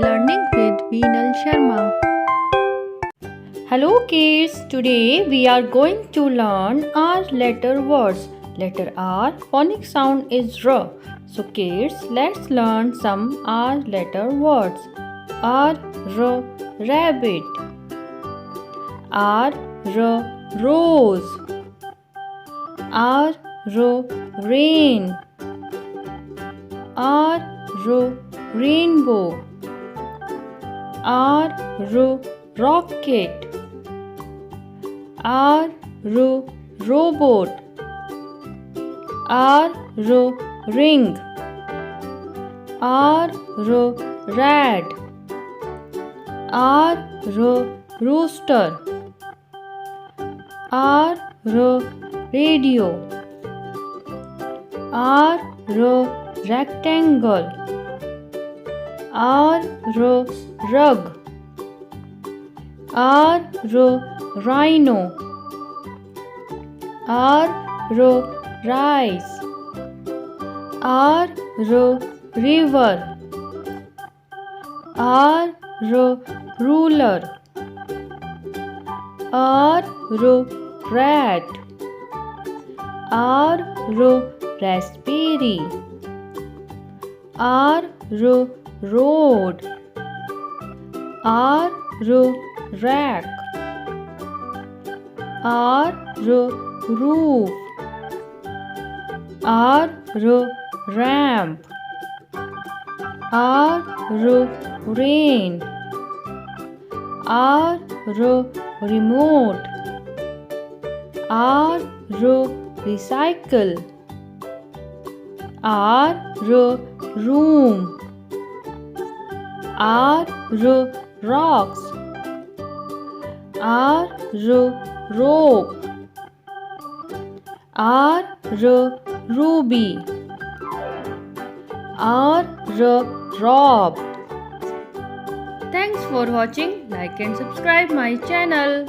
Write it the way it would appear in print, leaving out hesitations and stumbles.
Learning with Veenal Sharma. Hello kids, today we are going to learn R letter words. Letter R phonic sound is R. So kids, let's learn some R letter words. R rabbit. R rose. R rain. R rainbow. R rocket. R robot. R ring. R rat. R rooster. R radio. R rectangle. R rug. R rhino. R rice. R river. R ruler. R rat. R raspberry. R road. R rack. R roof. R ramp. R rain. R remote. R recycle. R room. R rocks. R rope. R ruby. R rob. Thanks for watching. Like and subscribe my channel.